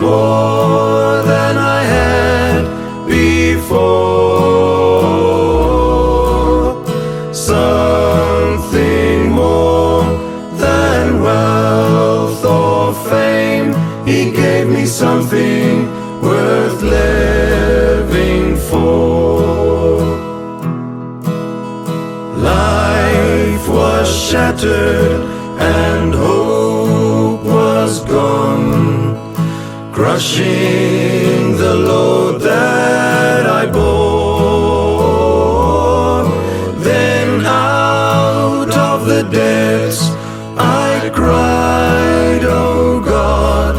more than I had before. Something more than wealth or fame. He gave me something worth living for. Life was shattered and hope was gone, crushing the load that I bore. Then out of the depths I cried, oh God,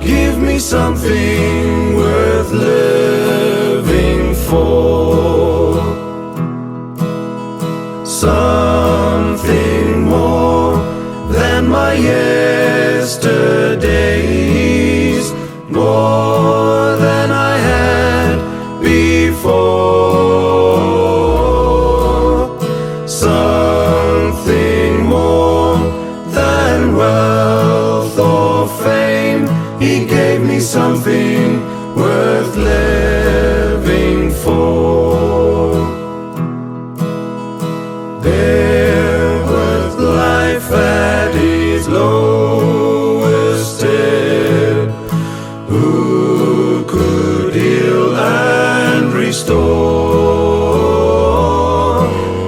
give me something worth living for. Something more than my yesterdays, more than I had before. Something more than wealth or fame. He gave me something worth living for. There was life at its lowest ebb. Who could heal and restore?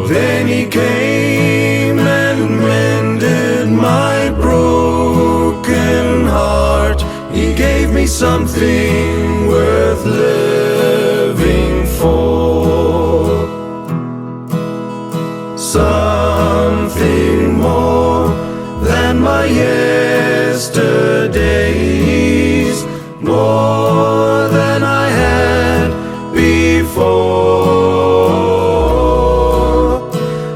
Then he came and mended my broken heart. He gave me something worth living for. Something more than my yesterdays, more than I had before.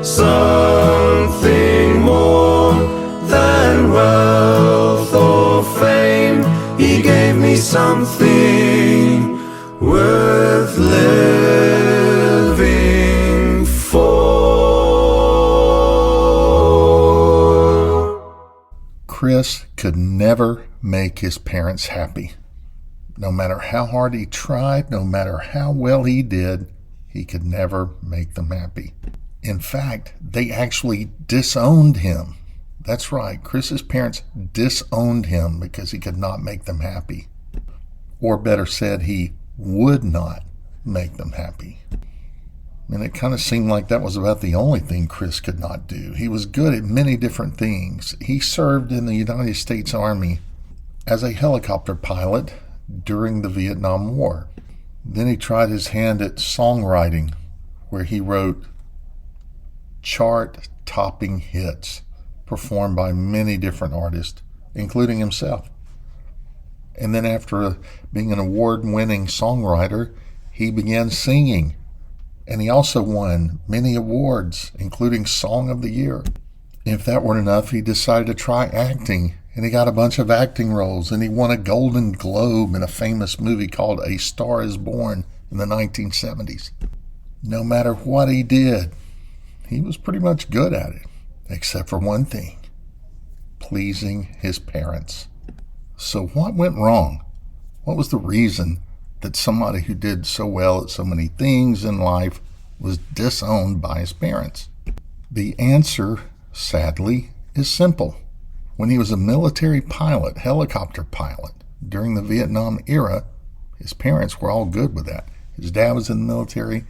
Something more than wealth or fame. He gave me something worth living for. Chris could never make his parents happy. No matter how hard he tried, no matter how well he did, he could never make them happy. In fact, they actually disowned him. That's right, Chris's parents disowned him because he could not make them happy. Or better said, he would not make them happy. And it kind of seemed like that was about the only thing Chris could not do. He was good at many different things. He served in the United States Army as a helicopter pilot during the Vietnam War. Then he tried his hand at songwriting, where he wrote chart-topping hits performed by many different artists, including himself. And then after being an award-winning songwriter, he began singing. And he also won many awards, including Song of the Year. If that weren't enough, he decided to try acting, and he got a bunch of acting roles, and he won a Golden Globe in a famous movie called A Star is Born in the 1970s. No matter what he did, he was pretty much good at it, except for one thing: pleasing his parents. So what went wrong? What was the reason that somebody who did so well at so many things in life was disowned by his parents? The answer, sadly, is simple. When he was a military pilot, helicopter pilot, during the Vietnam era, his parents were all good with that. His dad was in the military.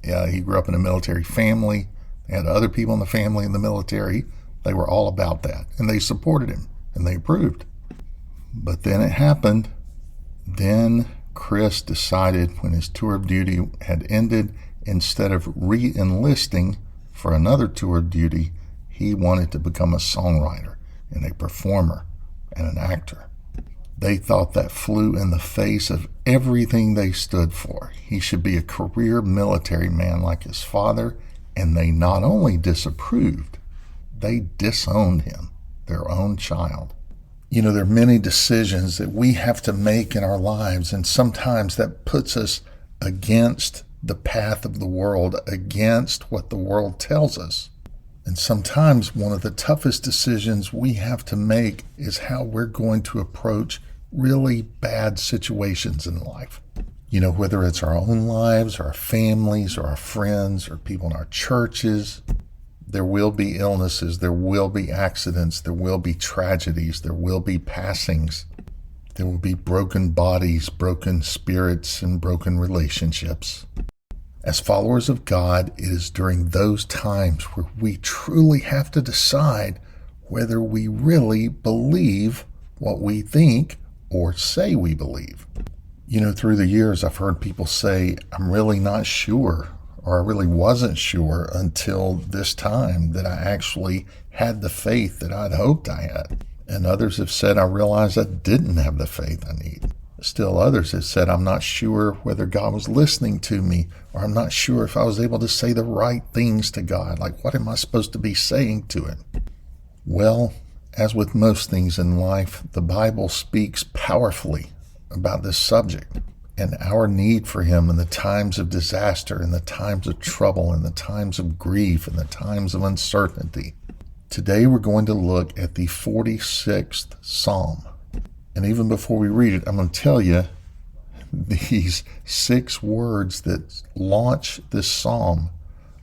He grew up in a military family. They had other people in the family in the military. They were all about that, and they supported him, and they approved. But then it happened. Then Chris decided, when his tour of duty had ended, instead of re-enlisting for another tour of duty, he wanted to become a songwriter and a performer and an actor. They thought that flew in the face of everything they stood for. He should be a career military man like his father, and they not only disapproved, they disowned him, their own child. You know, there are many decisions that we have to make in our lives, and sometimes that puts us against the path of the world, against what the world tells us. And sometimes one of the toughest decisions we have to make is how we're going to approach really bad situations in life. You know, whether it's our own lives, or our families, or our friends, or people in our churches, there will be illnesses, there will be accidents, there will be tragedies, there will be passings, there will be broken bodies, broken spirits, and broken relationships. As followers of God, it is during those times where we truly have to decide whether we really believe what we think or say we believe. You know, through the years, I've heard people say, I'm really not sure, or I really wasn't sure until this time that I actually had the faith that I'd hoped I had. And others have said, I realized I didn't have the faith I need. Still others have said, I'm not sure whether God was listening to me, or I'm not sure if I was able to say the right things to God. Like, what am I supposed to be saying to Him? Well, as with most things in life, the Bible speaks powerfully about this subject and our need for Him in the times of disaster, in the times of trouble, in the times of grief, in the times of uncertainty. Today we're going to look at the 46th Psalm. And even before we read it, I'm going to tell you these 6 words that launch this psalm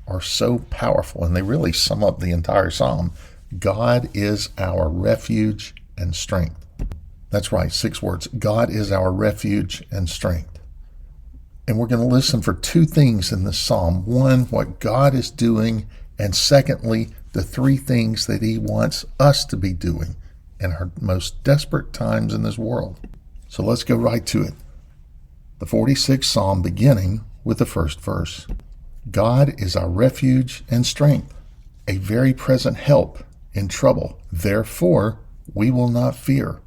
are so powerful, and they really sum up the entire psalm. God is our refuge and strength. That's right, 6 words. God is our refuge and strength. And we're going to listen for 2 things in this psalm. 1, what God is doing, and secondly, the 3 things that He wants us to be doing in our most desperate times in this world. So let's go right to it. The 46th Psalm, beginning with the first verse. God is our refuge and strength, a very present help in trouble. Therefore, we will not fear.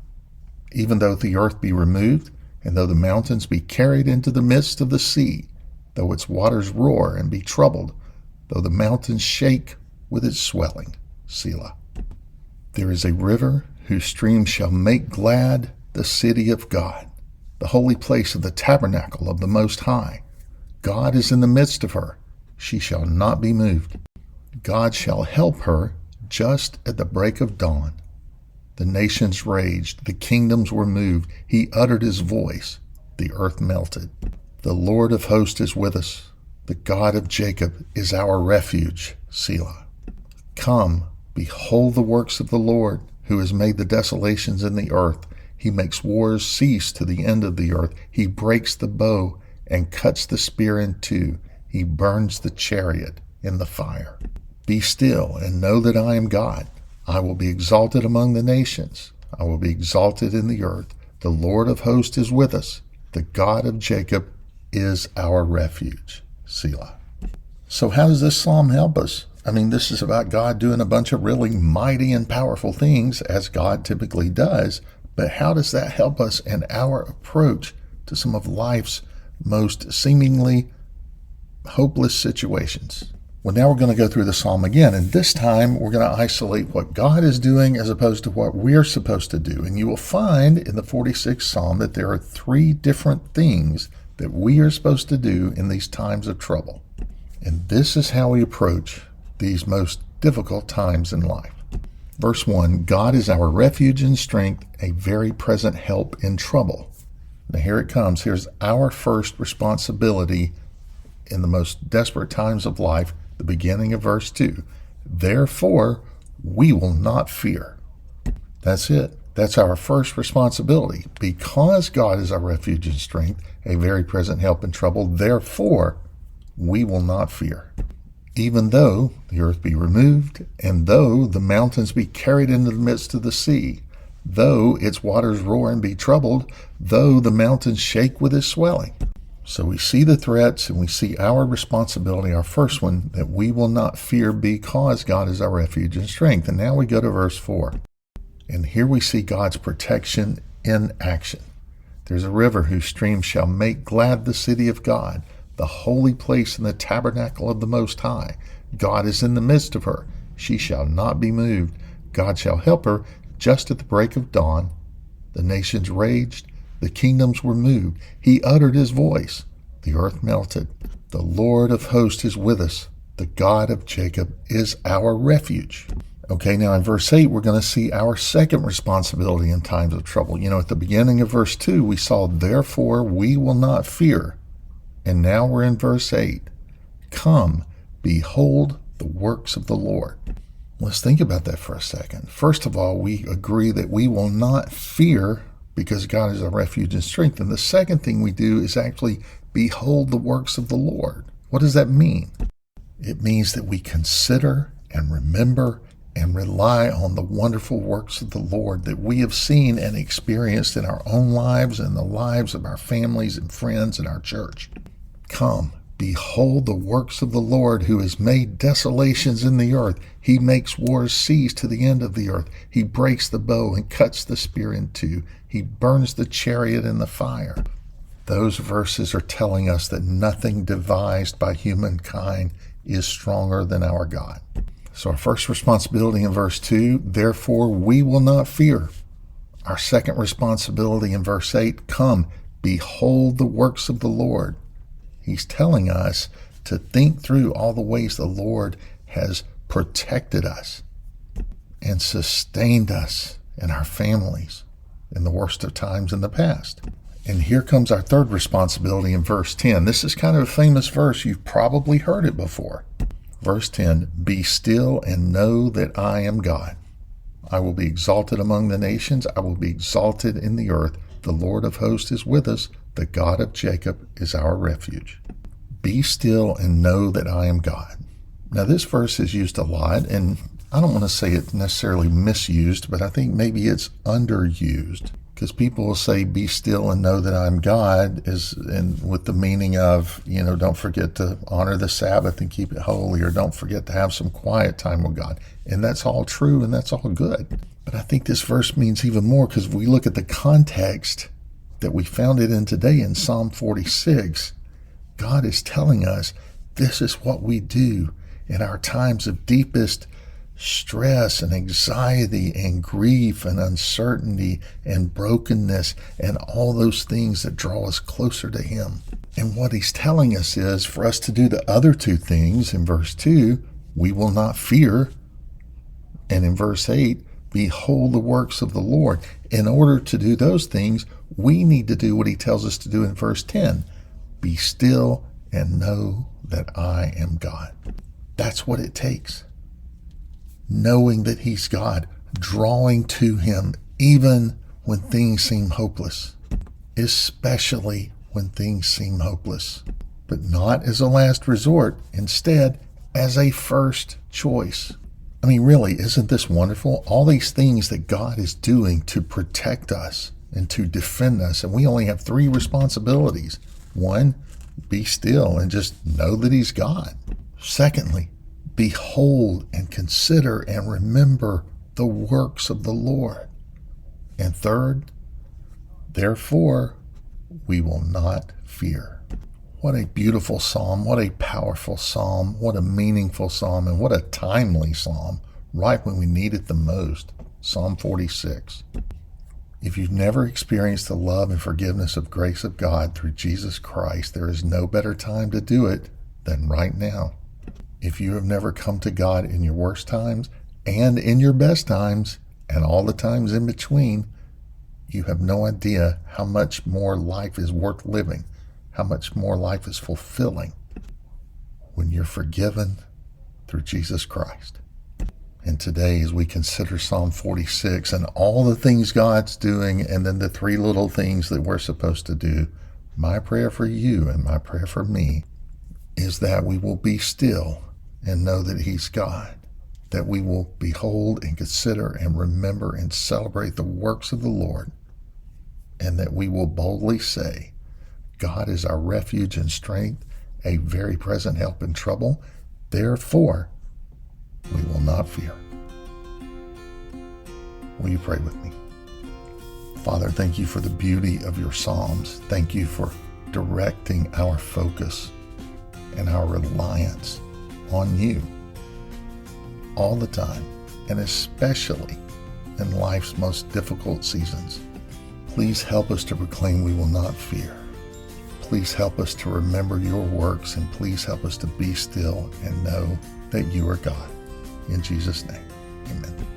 Even though the earth be removed, and though the mountains be carried into the midst of the sea, though its waters roar and be troubled, though the mountains shake with its swelling. Selah. There is a river whose streams shall make glad the city of God, the holy place of the tabernacle of the Most High. God is in the midst of her. She shall not be moved. God shall help her just at the break of dawn. The nations raged, the kingdoms were moved. He uttered His voice, the earth melted. The Lord of hosts is with us. The God of Jacob is our refuge. Selah. Come, behold the works of the Lord, who has made the desolations in the earth. He makes wars cease to the end of the earth. He breaks the bow and cuts the spear in two. He burns the chariot in the fire. Be still and know that I am God. I will be exalted among the nations. I will be exalted in the earth. The Lord of hosts is with us. The God of Jacob is our refuge. Selah. So how does this psalm help us? I mean, this is about God doing a bunch of really mighty and powerful things, as God typically does. But how does that help us in our approach to some of life's most seemingly hopeless situations? Well, now we're going to go through the psalm again, and this time we're going to isolate what God is doing as opposed to what we're supposed to do. And you will find in the 46th psalm that there are 3 different things that we are supposed to do in these times of trouble. And this is how we approach these most difficult times in life. Verse 1, God is our refuge and strength, a very present help in trouble. Now here it comes. Here's our first responsibility in the most desperate times of life, the beginning of verse 2. Therefore, we will not fear. That's it. That's our first responsibility. Because God is our refuge and strength, a very present help in trouble, therefore, we will not fear. Even though the earth be removed, and though the mountains be carried into the midst of the sea, though its waters roar and be troubled, though the mountains shake with its swelling. So we see the threats and we see our responsibility, our first one, that we will not fear because God is our refuge and strength. And now we go to verse 4. And here we see God's protection in action. There's a river whose streams shall make glad the city of God, the holy place in the tabernacle of the Most High. God is in the midst of her. She shall not be moved. God shall help her just at the break of dawn. The nations raged. The kingdoms were moved. He uttered His voice. The earth melted. The Lord of hosts is with us. The God of Jacob is our refuge. Okay, now in verse 8, we're going to see our second responsibility in times of trouble. At the beginning of verse 2, we saw, therefore we will not fear. And now we're in verse 8. Come, behold the works of the Lord. Let's think about that for a second. First of all, we agree that we will not fear because God is our refuge and strength. And the second thing we do is actually behold the works of the Lord. What does that mean? It means that we consider and remember and rely on the wonderful works of the Lord that we have seen and experienced in our own lives and the lives of our families and friends in our church. Come, behold the works of the Lord, who has made desolations in the earth. He makes wars cease to the end of the earth. He breaks the bow and cuts the spear in two. He burns the chariot in the fire. Those verses are telling us that nothing devised by humankind is stronger than our God. So our first responsibility in verse 2, therefore we will not fear. Our second responsibility in verse 8, come, behold the works of the Lord. He's telling us to think through all the ways the Lord has protected us and sustained us and our families in the worst of times in the past. And here comes our third responsibility in verse 10. This is kind of a famous verse. You've probably heard it before. Verse 10, be still and know that I am God. I will be exalted among the nations. I will be exalted in the earth. The Lord of hosts is with us. The God of Jacob is our refuge. Be still and know that I am God. Now, this verse is used a lot, and I don't want to say it's necessarily misused, but I think maybe it's underused. Because people will say, be still and know that I'm God, with the meaning of, don't forget to honor the Sabbath and keep it holy, or don't forget to have some quiet time with God. And that's all true and that's all good. But I think this verse means even more, because if we look at the context that we found it in today in Psalm 46, God is telling us this is what we do in our times of deepest stress and anxiety and grief and uncertainty and brokenness and all those things that draw us closer to Him. And what He's telling us is for us to do the other two things. In verse 2, we will not fear. And in verse 8, behold the works of the Lord. In order to do those things, we need to do what He tells us to do in verse 10. Be still and know that I am God. That's what it takes. Knowing that He's God, drawing to Him even when things seem hopeless, especially when things seem hopeless, but not as a last resort, instead as a first choice. I mean, really, isn't this wonderful? All these things that God is doing to protect us and to defend us, and we only have three responsibilities. One, be still and just know that He's God. Secondly, behold and consider and remember the works of the Lord. And third, therefore, we will not fear. What a beautiful psalm, what a powerful psalm, what a meaningful psalm, and what a timely psalm, right when we need it the most. Psalm 46. If you've never experienced the love and forgiveness of grace of God through Jesus Christ, there is no better time to do it than right now. If you have never come to God in your worst times and in your best times and all the times in between, you have no idea how much more life is worth living, how much more life is fulfilling when you're forgiven through Jesus Christ. And today, as we consider Psalm 46 and all the things God's doing, and then the three little things that we're supposed to do, my prayer for you and my prayer for me is that we will be still and know that He's God, that we will behold and consider and remember and celebrate the works of the Lord, and that we will boldly say, God is our refuge and strength, a very present help in trouble. Therefore, we will not fear. Will you pray with me? Father, thank you for the beauty of your Psalms. Thank you for directing our focus and our reliance on you all the time, and especially in life's most difficult seasons. Please help us to proclaim we will not fear. Please help us to remember your works, and please help us to be still and know that you are God. In Jesus' name, Amen.